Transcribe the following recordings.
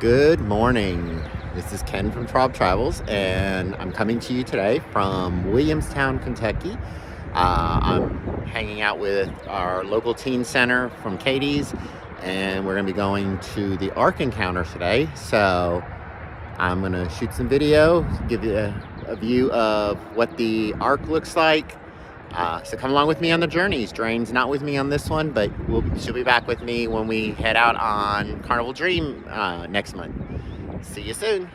Good morning. This is Ken from Traub Travels, and I'm coming to you today from Williamstown, Kentucky. I'm hanging out with our local teen center from Katie's, and we're going to be going to the Ark Encounter today. So I'm going to shoot some video, give you a view of what the Ark looks like. So come along with me on the journeys. Drain's not with me on this one, but she'll be back with me when we head out on Carnival Dream next month. See you soon.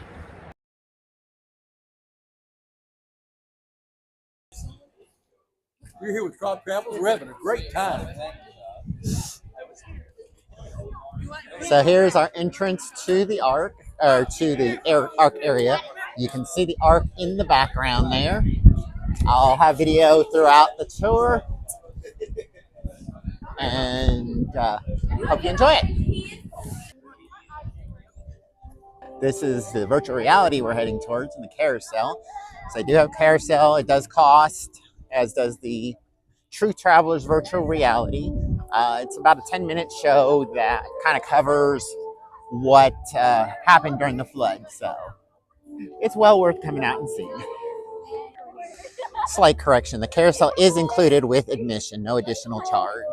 We're here with Traub Travels. We're having a great time. So here's our entrance to the Ark, or to the Ark area. You can see the Ark in the background there. I'll have video throughout the tour, and hope you enjoy it. This is the virtual reality we're heading towards in the carousel. So I do have carousel. It does cost, as does the True Travelers virtual reality. It's about a 10-minute show that kind of covers what happened during the flood. So it's well worth coming out and seeing. Slight correction, the carousel is included with admission, no additional charge.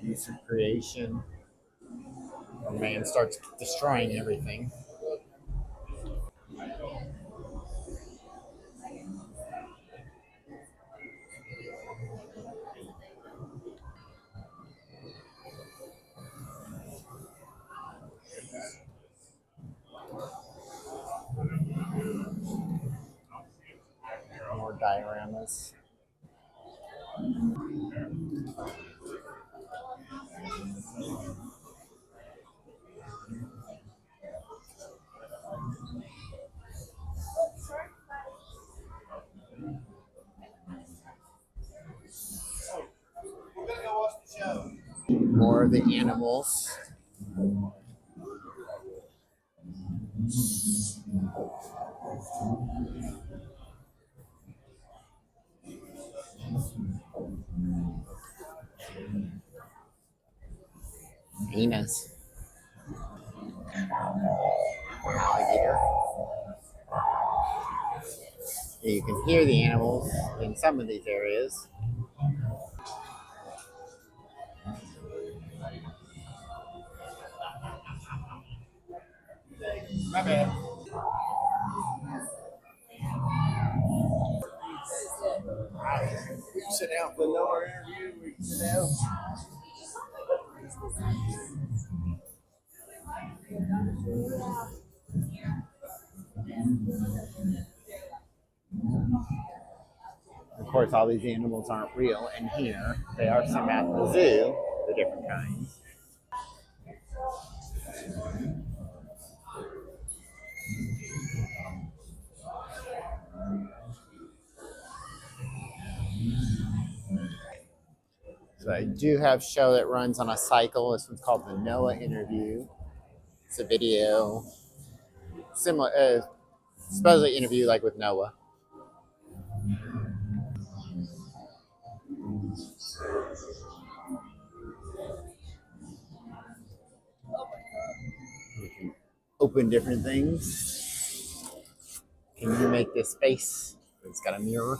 Use of creation. The man starts destroying everything. More dioramas. More of the animals. Hyenas. Alligator. You can hear the animals in some of these areas. My bad. We can sit down for another interview. We can sit down. Of course, all these animals aren't real in here. They are some at the zoo, the different kinds. So I do have a show that runs on a cycle. This one's called the Noah Interview. It's a video similar, supposedly interview like with Noah. You can open different things. Can you make this space? It's got a mirror.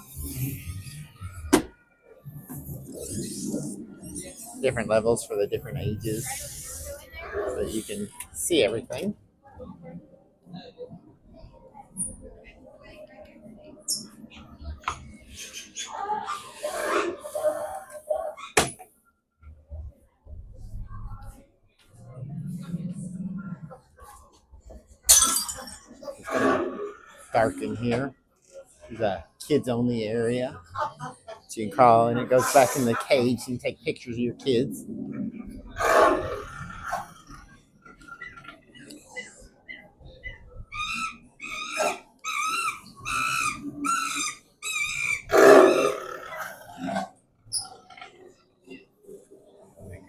Different levels for the different ages, so that you can see everything. It's kind of dark in here. There's a kids only area. So you can crawl and it goes back in the cage. So you can take pictures of your kids.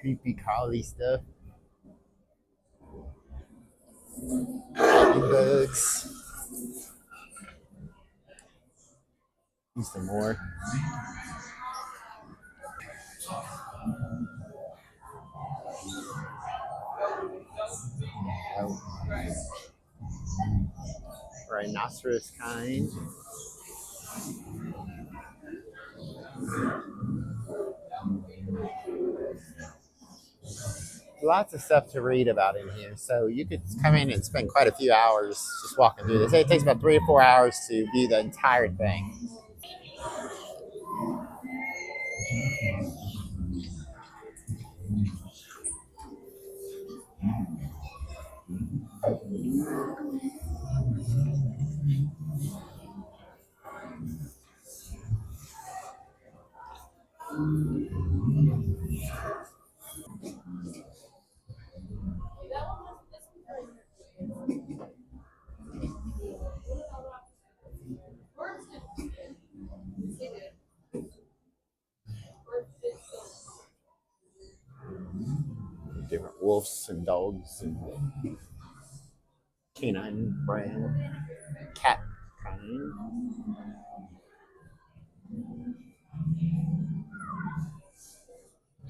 creepy crawly stuff. Bugs. Need some more. Oh, rhinoceros kind. Lots of stuff to read about in here. So you could come in and spend quite a few hours just walking through this. It takes about 3 or 4 hours to view the entire thing. Different wolves and dogs and canine brand, cat kind.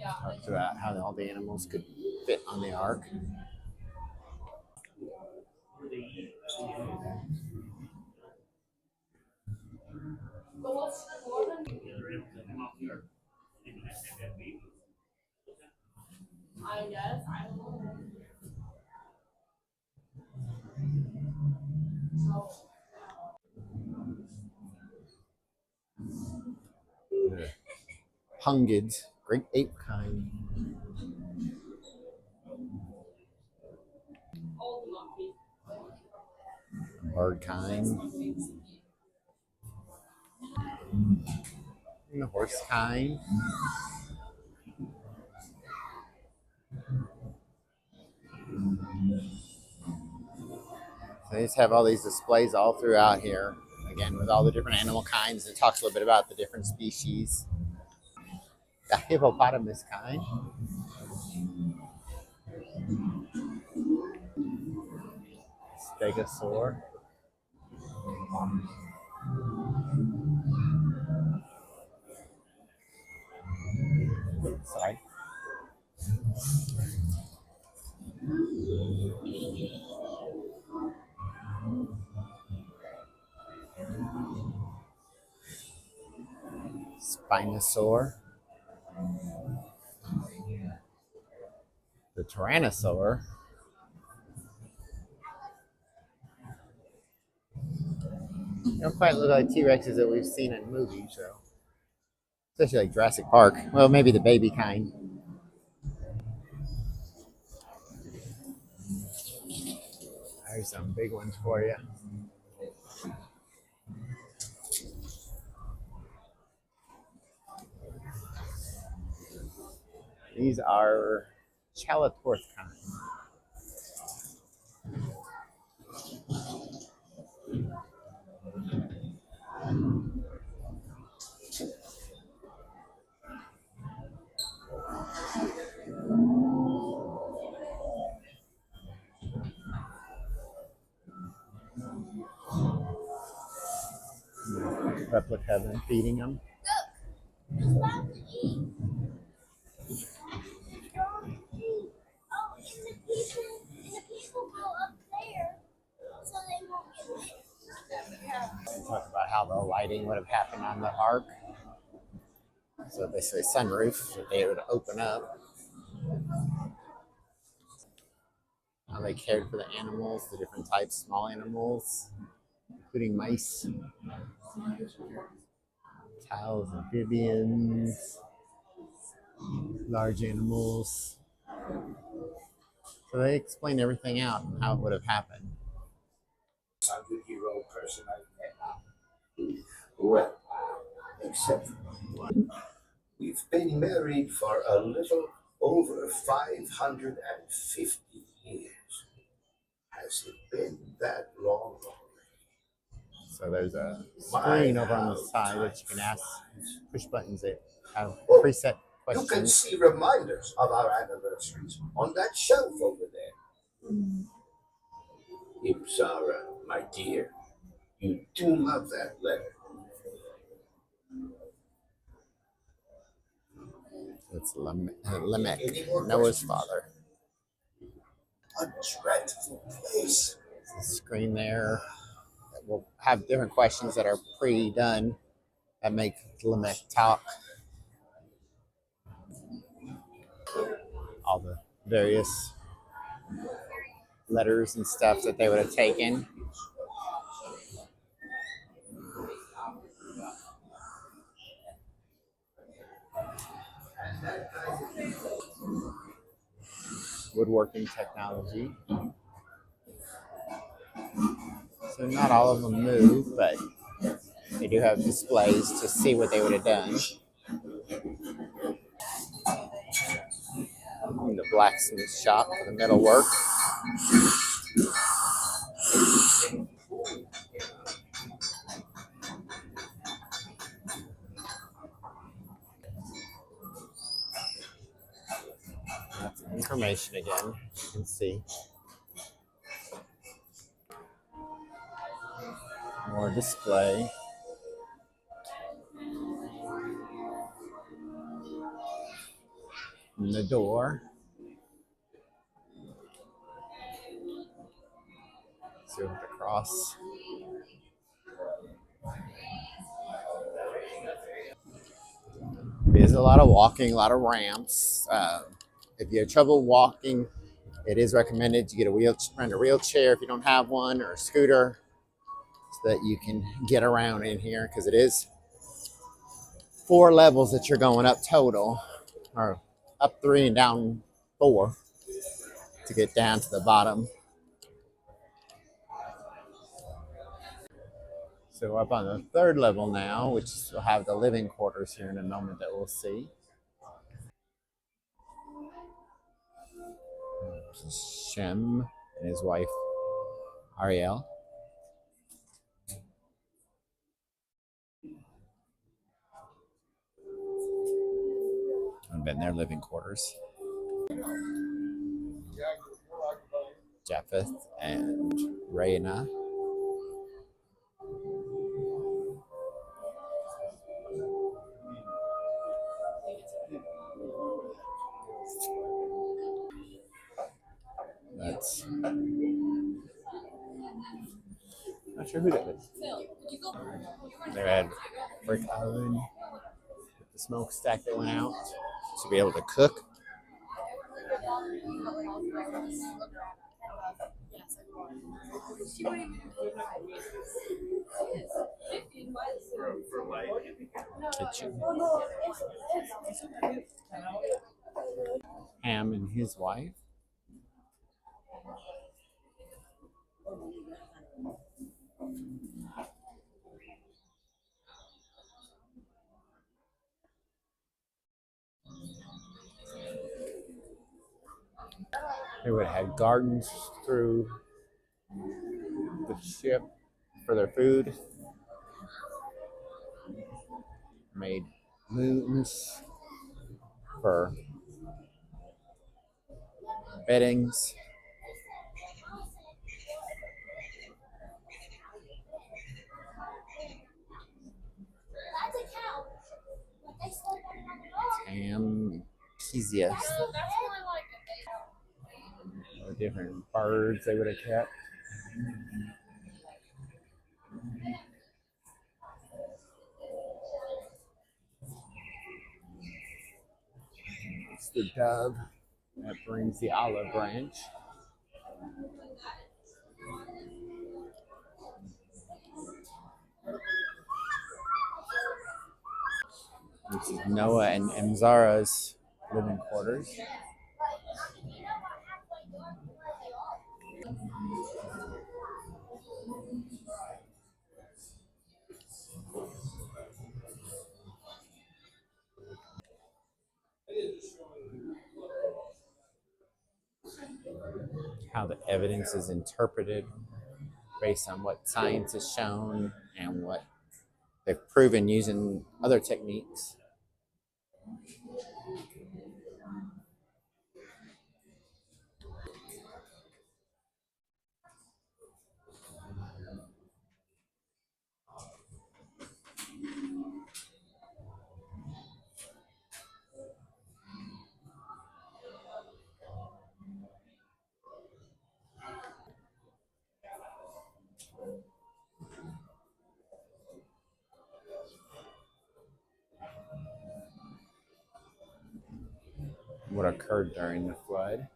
Talks about how all the animals could fit on the ark. Pungids, great ape kind, bird kind, and the horse kind. So they just have all these displays all throughout here, again with all the different animal kinds. It talks a little bit about the different species. The hippopotamus kind, stegosaur, sorry, spinosaur, the tyrannosaur. They don't quite look like T Rexes that we've seen in movies, so especially like Jurassic Park. Well, maybe the baby kind. There's some big ones for you. These are Chalatorth kind. Replica of them feeding them. Talk about how the lighting would have happened on the ark. So basically, sunroof that they would open up. How they cared for the animals, the different types, small animals, including mice, cows, amphibians, large animals. So they explained everything out and how it would have happened. Hero person I've met. Well, except we've been married for a little over 550 years. Has it been that long? So there's a screen over on the side that you can ask, push buttons that have preset You can questions. see reminders of our anniversaries on that shelf over there. Ipsara, my dear, you do love that letter. It's Lamech, Any more Noah's questions? father. A dreadful place. The screen there. We'll have different questions that are pre-done that make Lamech talk. All the various letters and stuff that they would have taken. Woodworking technology. So not all of them move, but they do have displays to see what they would have done. The blacksmith shop for the metal work. That's information again. You can see more display. And the door. See what the cross. There's a lot of walking, a lot of ramps. If you have trouble walking, it is recommended to get rent a wheelchair if you don't have one, or a scooter, so that you can get around in here, because it is 4 levels that you're going up total, or up 3 and down 4 to get down to the bottom. So up on the 3rd level now, which will have the living quarters here in a moment that we'll see. Shem and his wife Ariel. And been their living quarters. Japheth and Raina. That's not sure who that is. They had brick oven with the smokestack that went out to be able to cook. Kitchen. Ham and his wife. They would have had gardens through the ship for their food. Made moons for beddings. Ham, Kezias. Different birds they would have kept. It's the dove that brings the olive branch. This is Noah and Mzara's living quarters. How the evidence is interpreted based on what science has shown and what they've proven using other techniques. what occurred during the flood.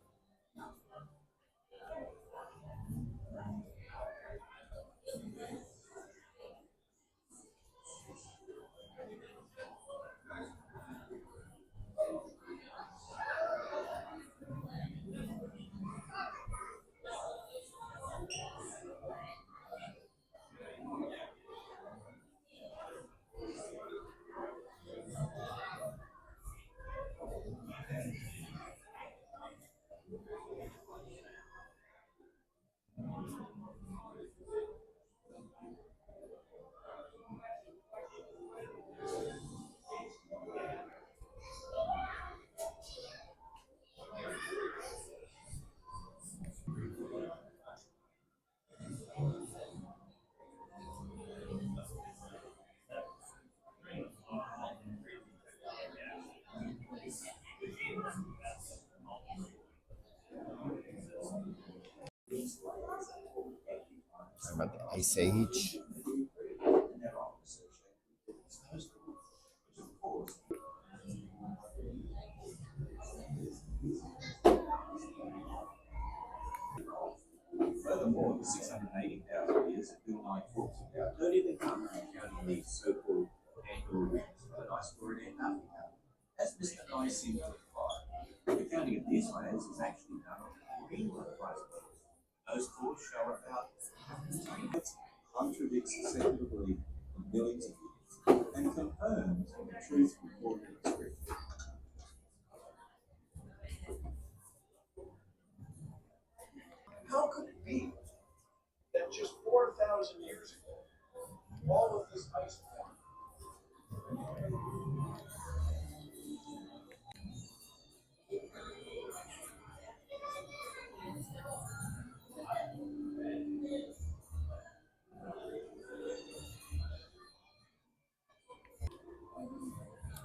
Talking about the Ice Age. Furthermore, the 680,000 years that Bill Nye talks about don't even come from counting these so-called annual rings for the nice word and nothing happen. As Mr. Nye seems to imply, the counting of these lands is actually done on the Greenland price. Those thoughts show about contradicts secular belief for millions of years and confirms the truth recorded in Scripture. How could it be that just 4,000 years ago, all of this ice formed?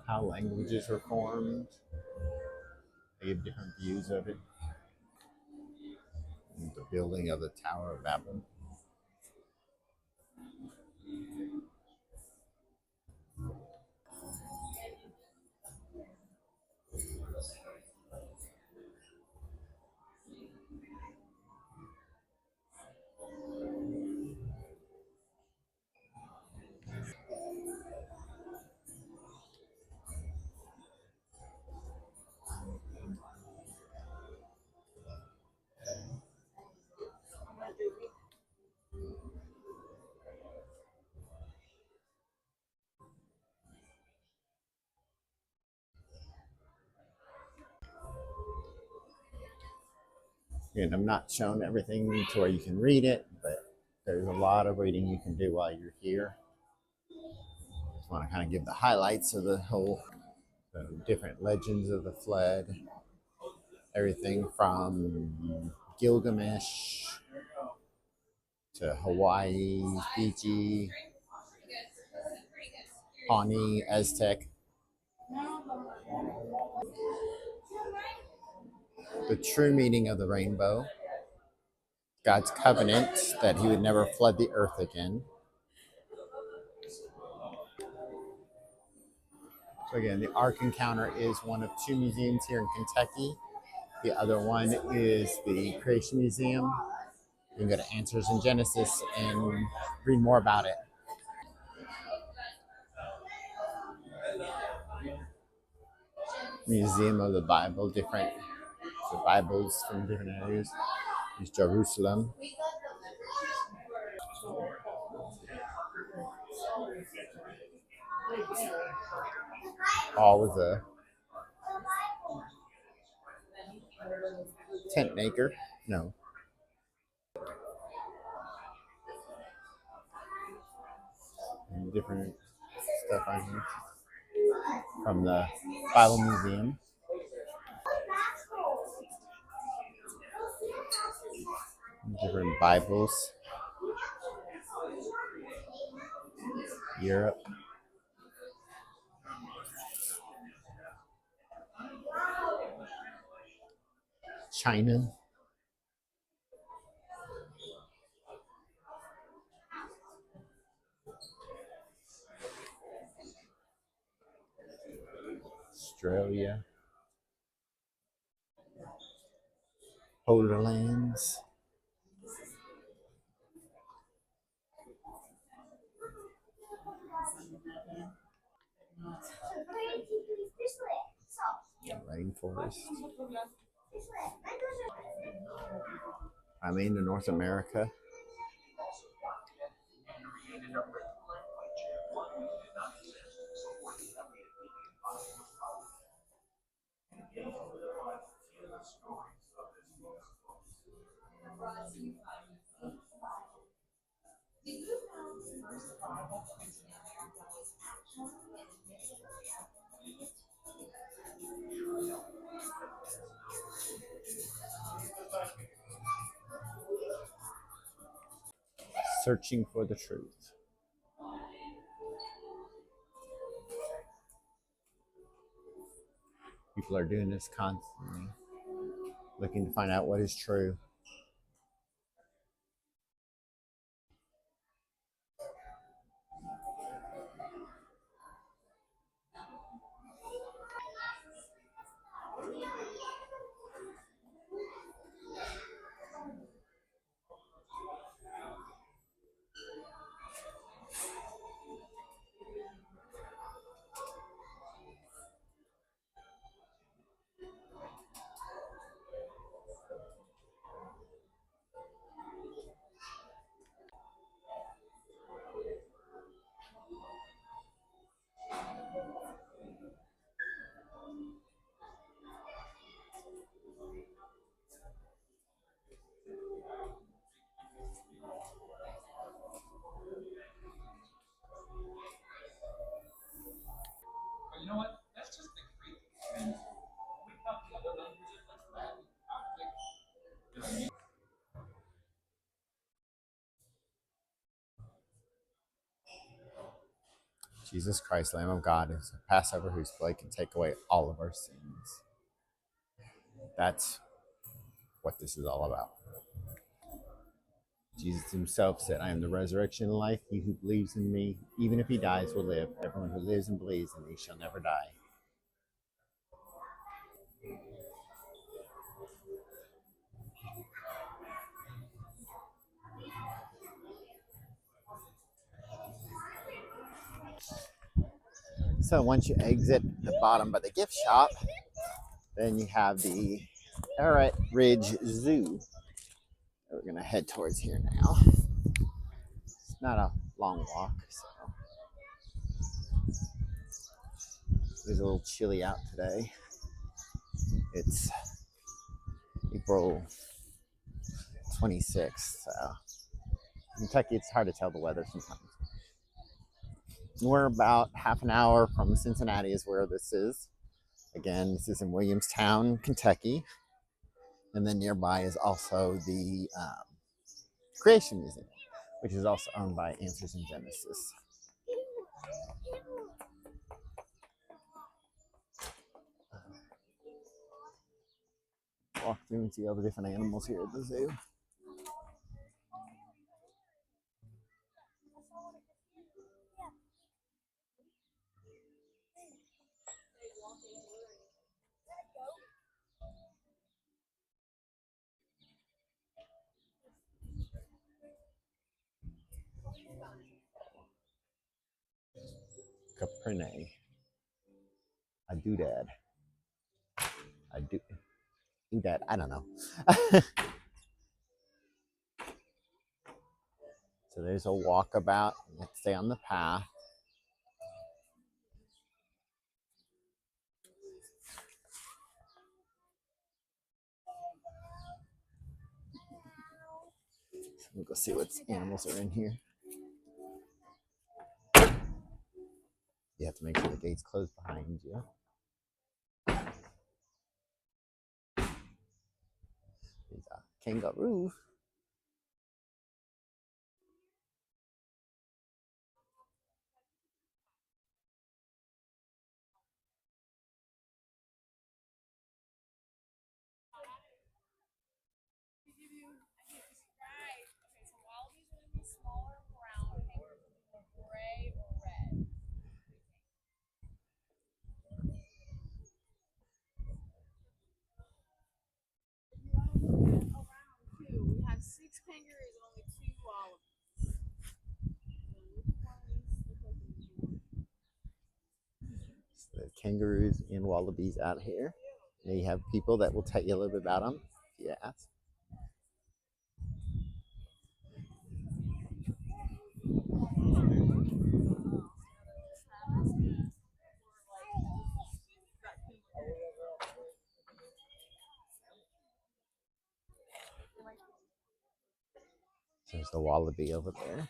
How languages were formed. They give different views of it. And the building of the Tower of Babel. And I'm not showing everything to where you can read it, but there's a lot of reading you can do while you're here. Just want to kind of give the highlights of the whole, the different legends of the flood, everything from Gilgamesh to Hawaii, Fiji, Pawnee, Aztec. The true meaning of the rainbow, God's covenant that he would never flood the earth again. So again, the Ark Encounter is one of two museums here in Kentucky. The other one is the Creation Museum. You can go to Answers in Genesis and read more about it. Museum of the Bible, different the Bibles from different areas. There's Jerusalem. All was a tent maker. No. And different stuff on here from the Bible Museum. Different Bibles. Europe. China. Australia. Polar lands. Rainforest. I mean, in North America. Searching for the truth. People are doing this constantly, looking to find out what is true. But you know what? That's just the Greek. And we talk to other languages like Latin, Coptic. Jesus Christ, Lamb of God, is a Passover whose blood can take away all of our sins. That's what this is all about. Jesus himself said, I am the resurrection and life. He who believes in me, even if he dies, will live. Everyone who lives and believes in me shall never die. So once you exit the bottom by the gift shop, then you have the Arrowhead Ridge Zoo. We're going to head towards here now. It's not a long walk, so it's a little chilly out today. It's April 26th, so Kentucky, it's hard to tell the weather sometimes. We're about half an hour from Cincinnati is where this is. Again, this is in Williamstown, Kentucky. And then nearby is also the Creation Museum, which is also owned by Answers in Genesis. Walk through and see all the different animals here at the zoo. Caprine. A doodad. A doodad. I don't know. So there's a walkabout. You have to stay on the path. So we'll go see what animals are in here. You have to make sure the gate's closed behind you. There's a kangaroo. So the kangaroos and wallabies out here. And you have people that will tell you a little bit about them if you ask. There's the wallaby over there.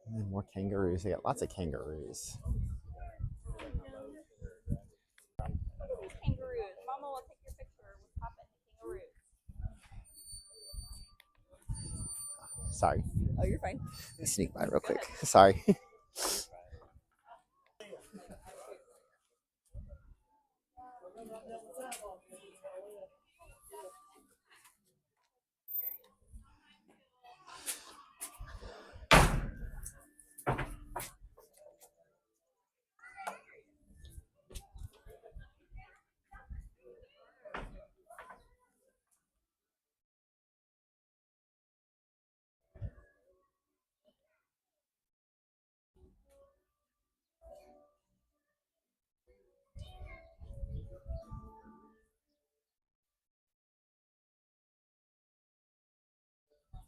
And then more kangaroos. They got lots of kangaroos. Kangaroos. Mama will take your picture with Papa and the kangaroos. Sorry. Oh, you're fine. Sneak by real quick. Sorry.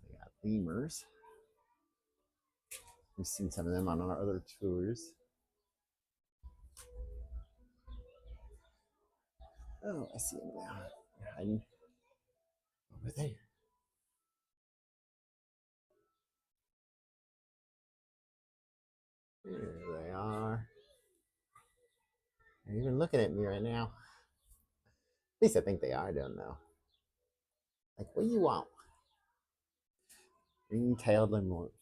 They got lemurs. We've seen some of them on our other tours. Oh, I see them now. They're hiding over there. Here they are. They're even looking at me right now. At least I think they are. I don't know. Like, what do you want? Ring-tailed lemurs.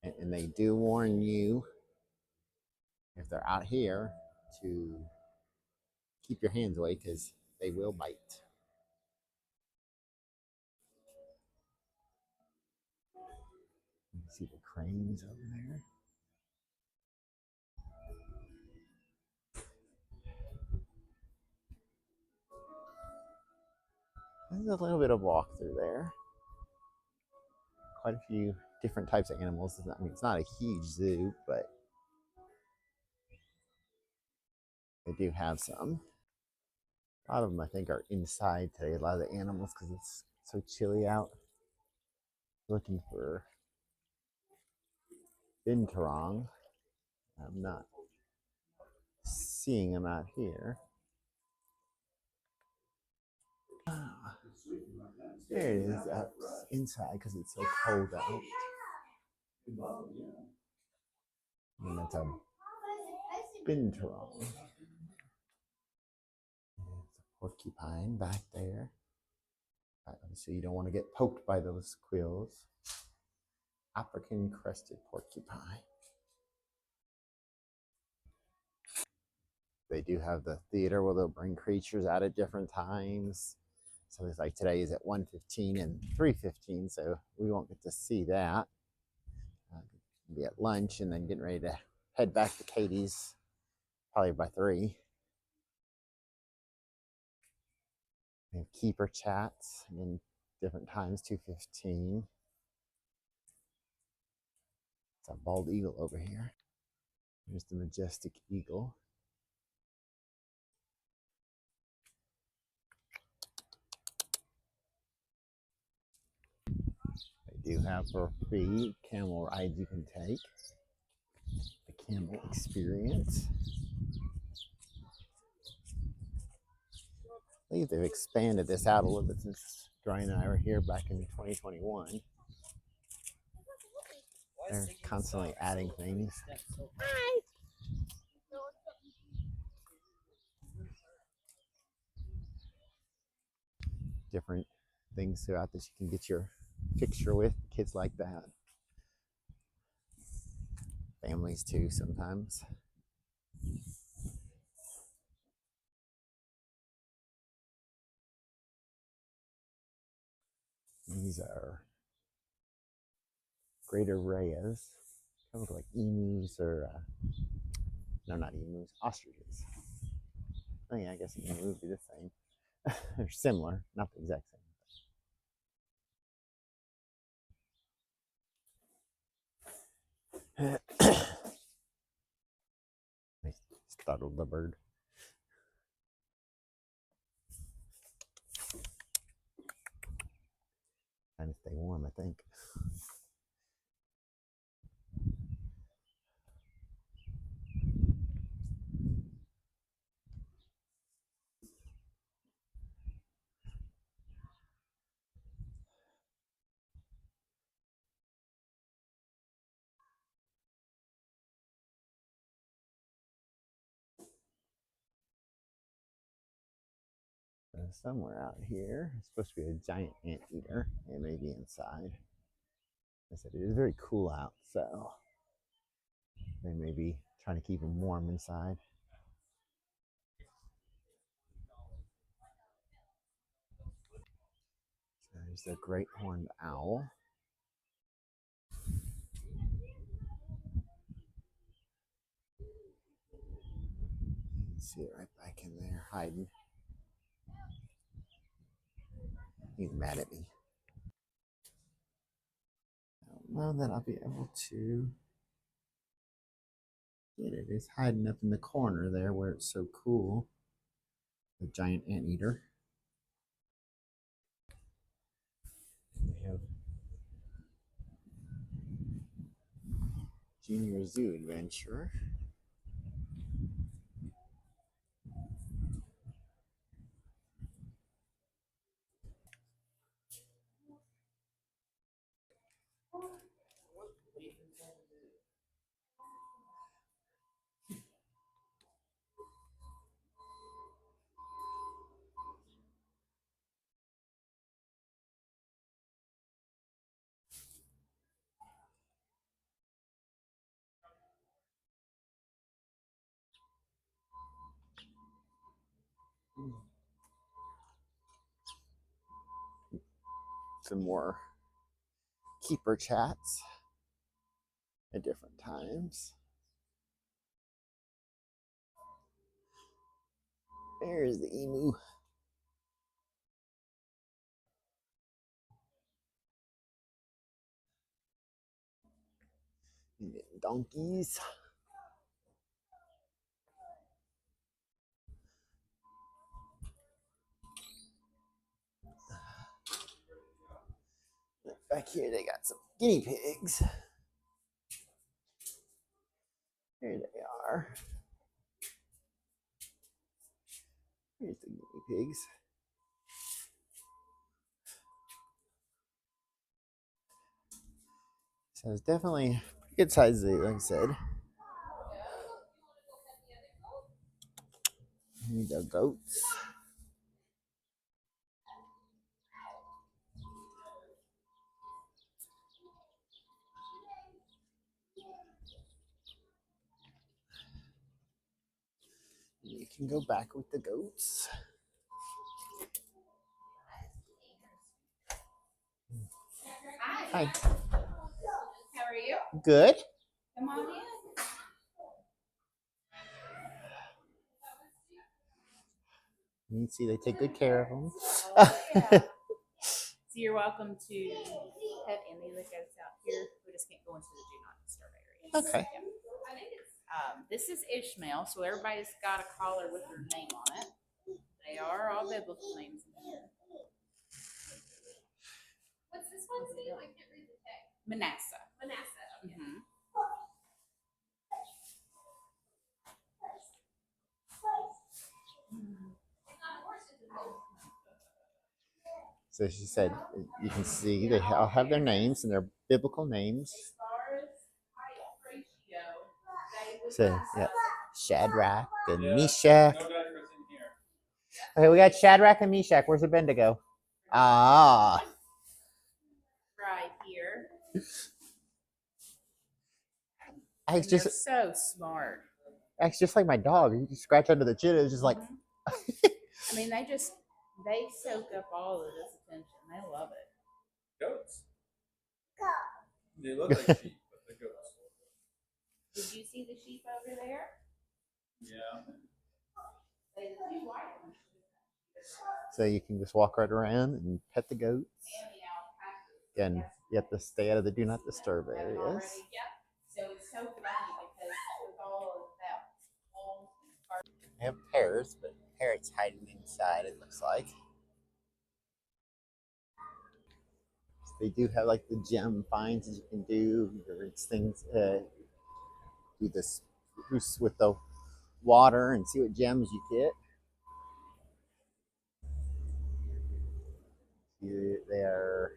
And they do warn you if they're out here to keep your hands away because they will bite. You see the cranes over there. There's a little bit of walk through there. Quite a few different types of animals. I mean, it's not a huge zoo, but they do have some. A lot of them, I think, are inside today. A lot of the animals, because it's so chilly out. Looking for binturong. I'm not seeing them out here. Ah, there it is up inside because it's so cold out. And that's a binturong. There's a porcupine back there. Obviously, you don't want to get poked by those quills. African crested porcupine. They do have the theater where they'll bring creatures out at different times. So it's like today is at 1:15 and 3:15, so we won't get to see that. Be at lunch and then getting ready to head back to Katie's probably by 3. We have keeper chats in different times, 2:15. It's a bald eagle over here. There's the majestic eagle. They do have for free camel rides you can take. The camel experience. I think they've expanded this out a little bit since Brian and I were here back in 2021. They're constantly adding things. Hi. Different things throughout this you can get your picture with. Kids like that. Families too sometimes. These are greater rayas. Kind of like emus or, no, not emus, ostriches. Oh yeah, I guess it would be the same. They're similar, not the exact same. I startled the bird. Trying to stay warm, I think. Somewhere out here, it's supposed to be a giant anteater. It may be inside. I said it is very cool out, so they may be trying to keep them warm inside. So there's the great horned owl. You see it right back in there hiding. He's mad at me. I don't know that I'll be able to get it. It's hiding up in the corner there where it's so cool. The giant anteater. They have Junior Zoo Adventure. Some more keeper chats at different times. There's the emu. Donkeys. Back here they got some guinea pigs. Here they are. Here's the guinea pigs. So it's definitely a pretty good size zoo, like I said. Here's the goats. You can go back with the goats. Hi. How are you? Good. Come on in. You can see they take good care of them. Oh, yeah. So you're welcome to pet any of the goats out here. We just can't go into the do not disturb areas. Okay. Yeah. This is Ishmael, so everybody's got a collar with their name on it. They are all biblical names in here. What's this one's name? I can't read the text. Manasseh. Manasseh. Okay. Mm-hmm. So she said, you can see they all have their names and their biblical names. As far as height ratio, they would So, yeah, Shadrach and Meshach. Okay, we got Shadrach and Meshach. Where's the Bendigo? Ah. right here. Acts They're just so smart. acts just like my dog. You just scratch under the chin. It's just like. I mean, they soak up all of this attention. They love it. Goats. They look like sheep, but they're goats. Did you see the sheep over there? Yeah. They So you can just walk right around and pet the goats. Again, you have to stay out of the do not disturb areas. So it's so funny because with all of that whole They have parrots, but parrots hiding inside, it looks like. They do have like the gem finds that you can do. There's things, do this with the water and see what gems you get. Here they are,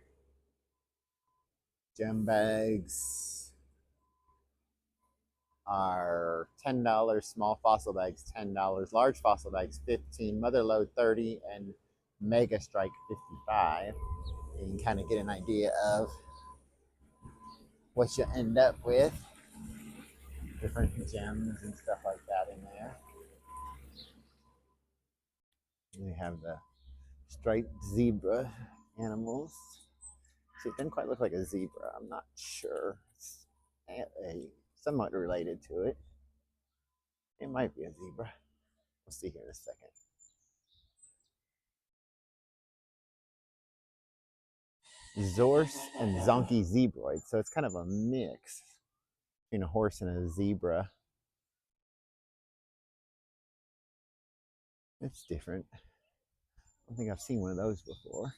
gem bags are $10. Small fossil bags $10. Large fossil bags $15. Mother lode $30 and mega strike $55. You can kind of get an idea of what you end up with. Different gems and stuff like that in there. And we have the striped zebra animals. See, it doesn't quite look like a zebra. I'm not sure. It's somewhat related to it. It might be a zebra. We'll see here in a second. Zorse and Zonky zebroid. So it's kind of a mix between a horse and a zebra. It's different. I don't think I've seen one of those before.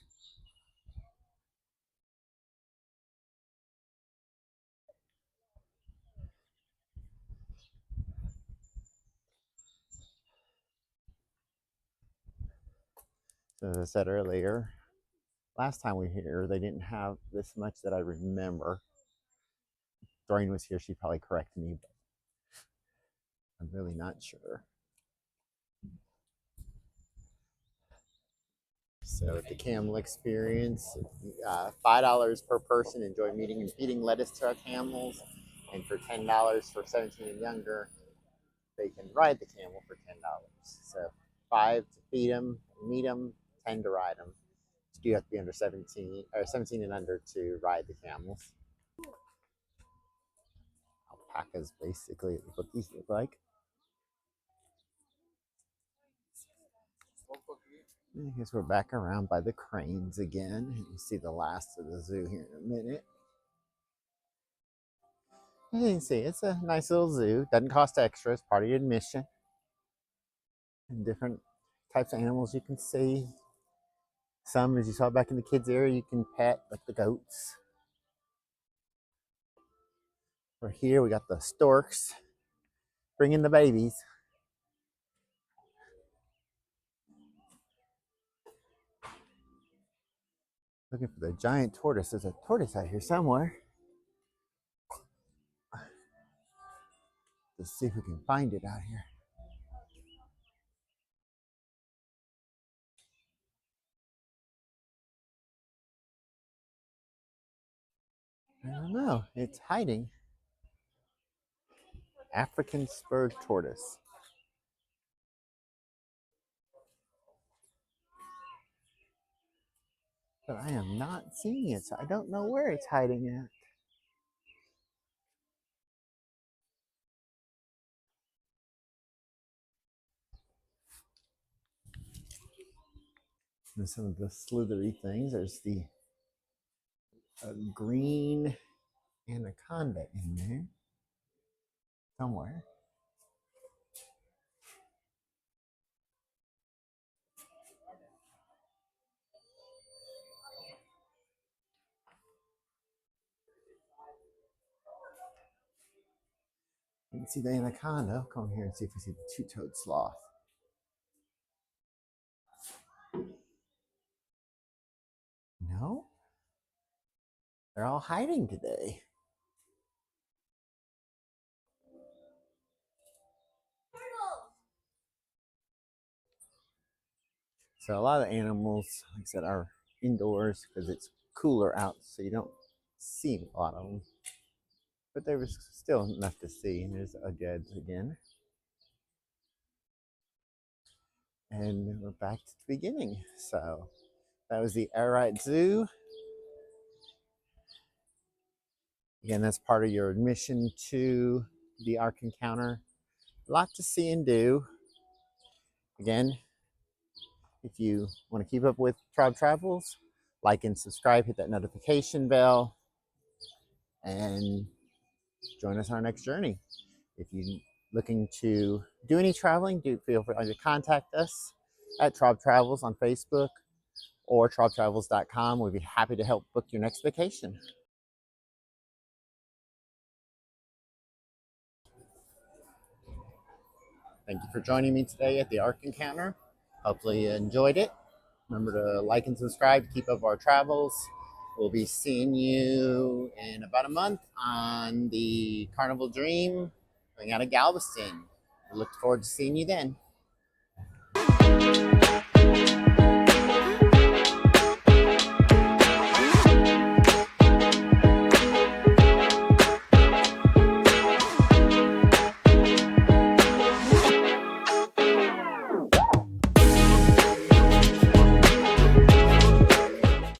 So as I said earlier, last time we were here, they didn't have this much that I remember. Doreen was here, she'd probably correct me, but I'm really not sure. So at the camel experience, $5 per person, enjoy meeting and feeding lettuce to our camels. And for $10 for 17 and younger, they can ride the camel for $10. So 5 to feed them, meet them, 10 to ride them. So you have to be under 17 or 17 and under to ride the camels. Alpacas basically is what these look like. I guess we're back around by the cranes again. You see the last of the zoo here in a minute. You can see it's a nice little zoo. Doesn't cost extra. It's part of your admission. And different types of animals you can see. Some, as you saw back in the kids area, you can pet, like the goats. We're here. We got the storks bringing the babies. Looking for the giant tortoise. There's a tortoise out here somewhere. Let's see if we can find it out here. I don't know. It's hiding. African spurred tortoise. But I am not seeing it, so I don't know where it's hiding at. And some of the slithery things. There's the green anaconda in there somewhere. You can see the anaconda. I'll come here and see if we see the two-toed sloth. No? They're all hiding today. So a lot of animals, like I said, are indoors because it's cooler out, so you don't see a lot of them. But there was still enough to see. There's Ugeds again. And we're back to the beginning. So that was the Arite Zoo. Again, that's part of your admission to the Ark Encounter. A lot to see and do. Again, If you want to keep up with Tribe Travels, like and subscribe, hit that notification bell, and join us on our next journey. If you're looking to do any traveling, do feel free to contact us at Tribe Travels on Facebook or tribetravels.com. We'd be happy to help book your next vacation. Thank you for joining me today at the Ark Encounter. Hopefully you enjoyed it. Remember to like and subscribe, keep up our travels. We'll be seeing you in about a month on the Carnival Dream going out of Galveston. We look forward to seeing you then.